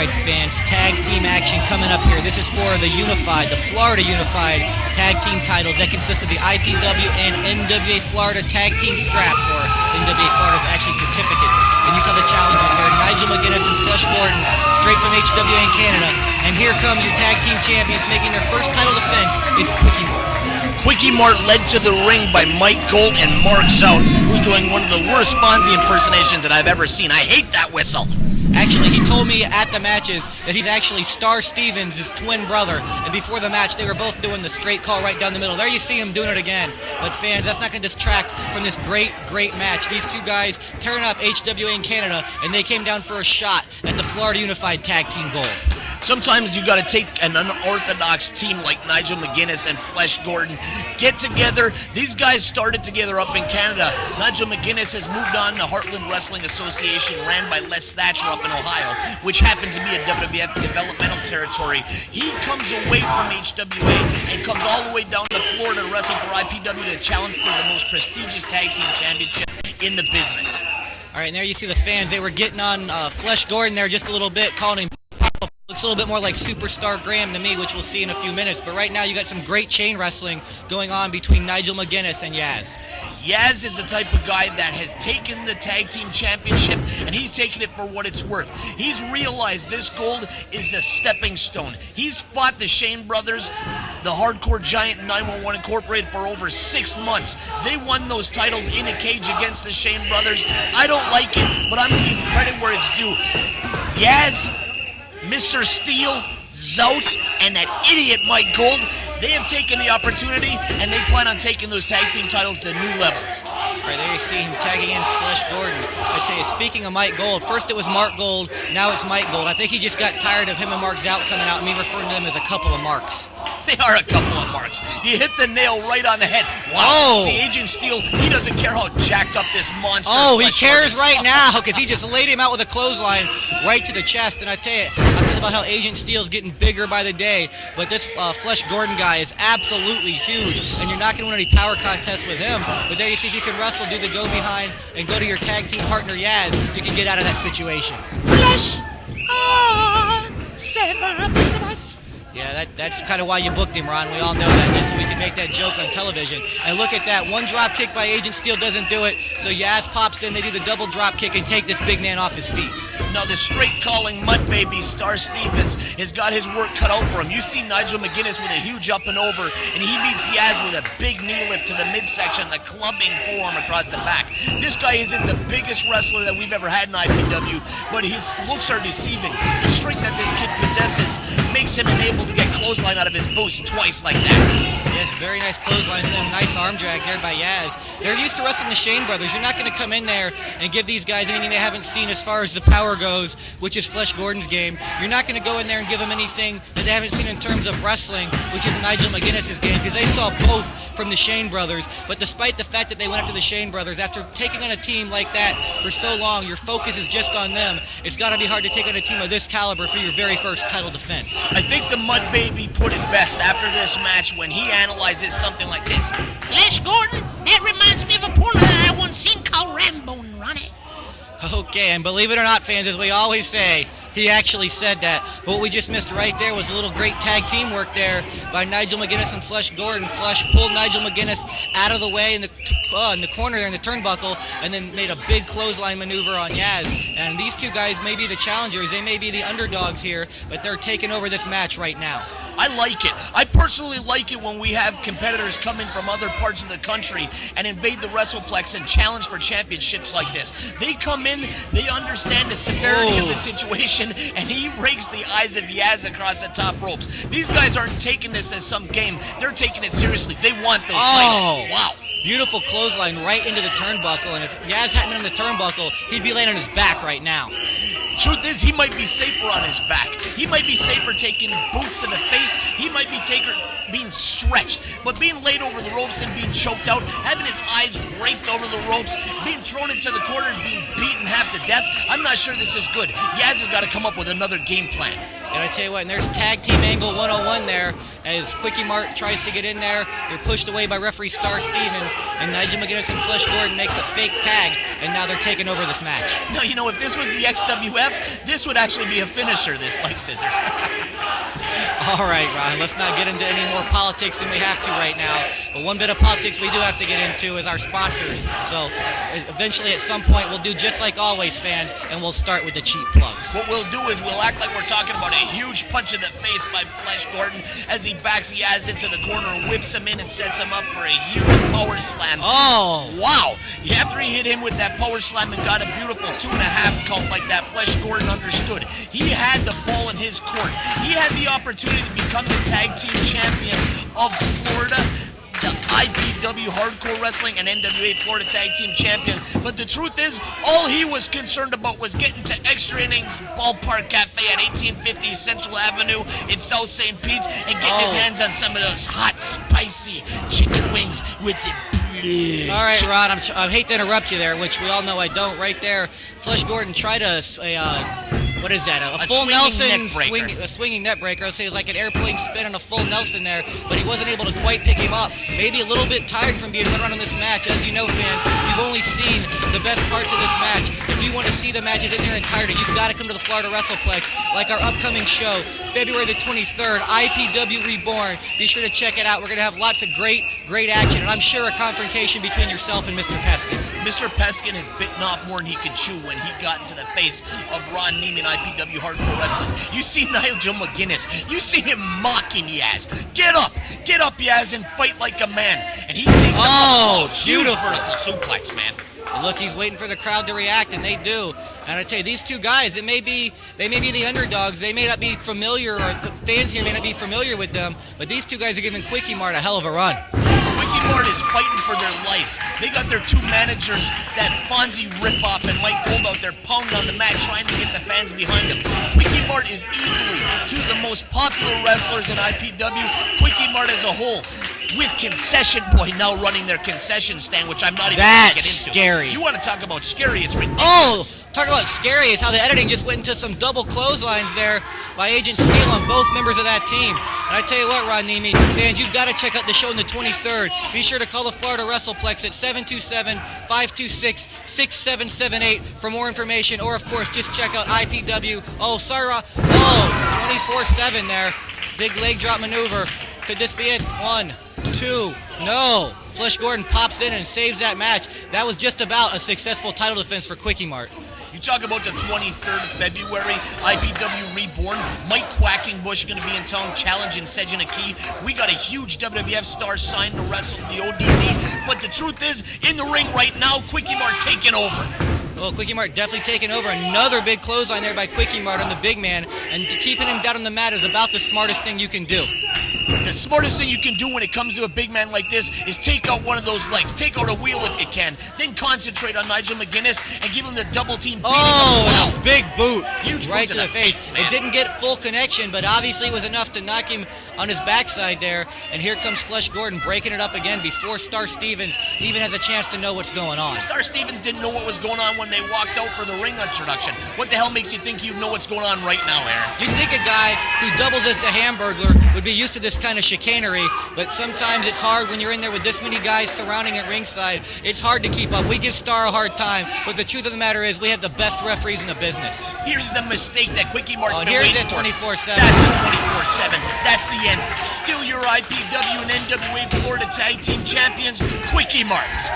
Alright fans, tag team action coming up here. This is for the Florida Unified tag team titles that consist of the IPW and NWA Florida tag team straps, or NWA Florida's actually certificates. And you saw the challenges here. Nigel McGuiness and Flesh Gordon, straight from HWA in Canada. And here come your tag team champions making their first title defense. It's Quickiemart. Quickiemart led to the ring by Mike Gold and Mark Zout, who's doing one of the worst Fonzie impersonations that I've ever seen. I hate that whistle. Actually, he told me at the matches that he's actually Star Stevens, his twin brother, and before the match they were both doing the straight call right down the middle. There you see him doing it again. But fans, that's not going to distract from this great match. These two guys tearing up HWA in Canada, and they came down for a shot at the Florida Unified Tag Team Gold. Sometimes you got to take an unorthodox team like Nigel McGuiness and Flesh Gordon, get together. These guys started together up in Canada. Nigel McGuiness has moved on to Heartland Wrestling Association, ran by Les Thatcher up in Ohio, which happens to be a WWF developmental territory. He comes away from HWA and comes all the way down to Florida to wrestle for IPW to challenge for the most prestigious tag team championship in the business. All right, and there you see the fans. They were getting on Flesh Gordon there just a little bit, calling him. Looks a little bit more like Superstar Graham to me, which we'll see in a few minutes. But right now you got some great chain wrestling going on between Nigel McGuiness and Yaz. Yaz is the type of guy that has taken the tag team championship, and he's taken it for what it's worth. He's realized this gold is the stepping stone. He's fought the Shane brothers, the Hardcore Giant 911 Incorporated, for over 6 months. They won those titles in a cage against the Shane brothers. I don't like it, but I'm going to give credit where it's due. Yaz, Mr. Steele, Zout, and that idiot Mike Gold, they have taken the opportunity, and they plan on taking those tag team titles to new levels. All right, there you see him tagging in Flesh Gordon. I tell you, speaking of Mike Gold, first it was Mark Gold, now it's Mike Gold. I think he just got tired of him and Mark Zout coming out and me referring to them as a couple of marks. They are a couple of marks. You hit the nail right on the head. Wow. Oh. See, Agent Steele, he doesn't care how jacked up this monster. Oh, he cares right now because he just laid him out with a clothesline right to the chest. And I tell you about how Agent Steele's getting bigger by the day. But this Flesh Gordon guy is absolutely huge, and you're not going to win any power contests with him. But there you see, if you can wrestle, do the go behind, and go to your tag team partner Yaz, you can get out of that situation. Flesh, seven us. Yeah, that's kind of why you booked him, Ron. We all know that, just so we can make that joke on television. And look at that. One drop kick by Agent Steele doesn't do it, so Yaz pops in, they do the double drop kick and take this big man off his feet. Now, the straight-calling mud baby Star Stevens has got his work cut out for him. You see Nigel McGuiness with a huge up and over, and he beats Yaz with a big knee lift to the midsection, the clubbing forearm across the back. This guy isn't the biggest wrestler that we've ever had in IPW, but his looks are deceiving. The strength that this kid possesses makes him unable to get clothesline out of his boots twice like that. Yes, very nice clothesline, and then nice arm drag there by Yaz. They're used to wrestling the Shane brothers. You're not going to come in there and give these guys anything they haven't seen as far as the power goes, which is Flesh Gordon's game. You're not going to go in there and give them anything that they haven't seen in terms of wrestling, which is Nigel McGuinness's game, because they saw both from the Shane brothers. But despite the fact that they went after the Shane brothers, after taking on a team like that for so long, your focus is just on them. It's got to be hard to take on a team of this caliber for your very first title defense. I think the Mud Baby put it best after this match when he analyzes something like this. Flesh Gordon, that reminds me of a porno that I once seen called Rambo and Ronnie. Okay, and believe it or not, fans, as we always say, he actually said that. But what we just missed right there was a little great tag team work there by Nigel McGuiness and Flesh Gordon. Flesh pulled Nigel McGuiness out of the way in the corner there in the turnbuckle, and then made a big clothesline maneuver on Yaz. And these two guys may be the challengers, they may be the underdogs here, but they're taking over this match right now. I like it. I personally like it when we have competitors come in from other parts of the country and invade the WrestlePlex and challenge for championships like this. They come in, they understand the severity of the situation, and he rakes the eyes of Yaz across the top ropes. These guys aren't taking this as some game. They're taking it seriously. They want those titles. Wow. Beautiful clothesline right into the turnbuckle, and if Yaz hadn't been on the turnbuckle, he'd be laying on his back right now. Truth is, he might be safer on his back. He might be safer taking boots to the face. He might be being stretched. But being laid over the ropes and being choked out, having his eyes raked over the ropes, being thrown into the corner and being beaten half to death, I'm not sure this is good. Yaz has got to come up with another game plan. And I tell you what, and there's tag team angle 101 there as Quickiemart tries to get in there. They're pushed away by referee Star Stevens, and Nigel McGuiness and Flesh Gordon make the fake tag, and now they're taking over this match. No, you know, if this was the XWF, this would actually be a finisher, this like scissors. All right, Ron, let's not get into any more politics than we have to right now. But one bit of politics we do have to get into is our sponsors. So eventually at some point we'll do just like always, fans, and we'll start with the cheap plugs. What we'll do is we'll act like we're talking about a huge punch in the face by Flesh Gordon as he backs Yaz into the corner, whips him in, and sets him up for a huge power slam. Oh! Wow! After he hit him with that power slam and got a beautiful 2.5 count like that, Flesh Gordon understood. He had the ball in his court. He had the opportunity to become the tag team champion of Florida, the IPW Hardcore Wrestling and NWA Florida Tag Team Champion. But the truth is, all he was concerned about was getting to Extra Innings Ballpark Cafe at 1850 Central Avenue in South St. Pete's and getting his hands on some of those hot, spicy chicken wings with the all right, Rod, I hate to interrupt you there, which we all know I don't. Right there, Flesh Gordon tried what is that? A full Nelson swinging net breaker. I'll say it was like an airplane spin and a full Nelson there, but he wasn't able to quite pick him up. Maybe a little bit tired from being run around in this match. As you know, fans, you've only seen the best parts of this match. If you want to see the matches in their entirety, you've got to come to the Florida WrestlePlex, like our upcoming show, February the 23rd, IPW Reborn. Be sure to check it out. We're going to have lots of great action, and I'm sure a confrontation between yourself and Mr. Peskin. Mr. Peskin has bitten off more than he could chew when he got into the face of Ron Neiman, IPW Hardcore Wrestling. You see Nigel McGuiness. You see him mocking Yaz. Get up, Yaz, and fight like a man. And he takes a huge vertical suplex, man. Look, he's waiting for the crowd to react, and they do. And I tell you, these two guys, they may be the underdogs. They may not be familiar, or the fans here may not be familiar with them, but these two guys are giving Quickiemart a hell of a run. Quickiemart is fighting for their lives. They got their two managers, that Fonzie ripoff and Mike Gold out there pounding on the mat trying to get the fans behind them. Quickiemart is easily two of the most popular wrestlers in IPW. Quickiemart as a whole, with Concession Boy now running their concession stand, which I'm not even going to get into. Scary. You want to talk about scary, it's ridiculous. Oh, talk about scary is how the editing just went into some double clotheslines there by Agent Steele on both members of that team. And I tell you what, Ron Nemi, fans, you've got to check out the show on the 23rd. Be sure to call the Florida WrestlePlex at 727-526-6778 for more information, or of course, just check out IPW. 24/7 there. Big leg drop maneuver. Could this be it? 1, 2, no. Flesh Gordon pops in and saves that match. That was just about a successful title defense for Quickiemart. You talk about the 23rd of February, IPW Reborn. Mike Quackenbush going to be in town challenging Sejin Aki. We got a huge WWF star signed to wrestle the ODD. But the truth is, in the ring right now, Quickiemart taking over. Well, Quickiemart definitely taking over. Another big clothesline there by Quickiemart on the big man. And keeping him down on the mat is about the smartest thing you can do. The smartest thing you can do when it comes to a big man like this is take out one of those legs. Take out a wheel if you can. Then concentrate on Nigel McGuiness and give him the double team beating. Oh, a big boot. Huge right boot to the face. Man. It didn't get full connection, but obviously it was enough to knock him on his backside there. And here comes Flesh Gordon breaking it up again before Star Stevens even has a chance to know what's going on. Star Stevens didn't know what was going on when they walked out for the ring introduction. What the hell makes you think you know what's going on right now, Aaron? You'd think a guy who doubles as a hamburglar would be used to this kind of chicanery, but sometimes it's hard when you're in there with this many guys surrounding at ringside. It's hard to keep up. We give Star a hard time, but the truth of the matter is we have the best referees in the business. Here's the mistake that Quickiemart been here's waiting it 24/7. That's a 24/7. That's the end. Still your IPW and NWA Florida Tag Team Champions, Quickiemart.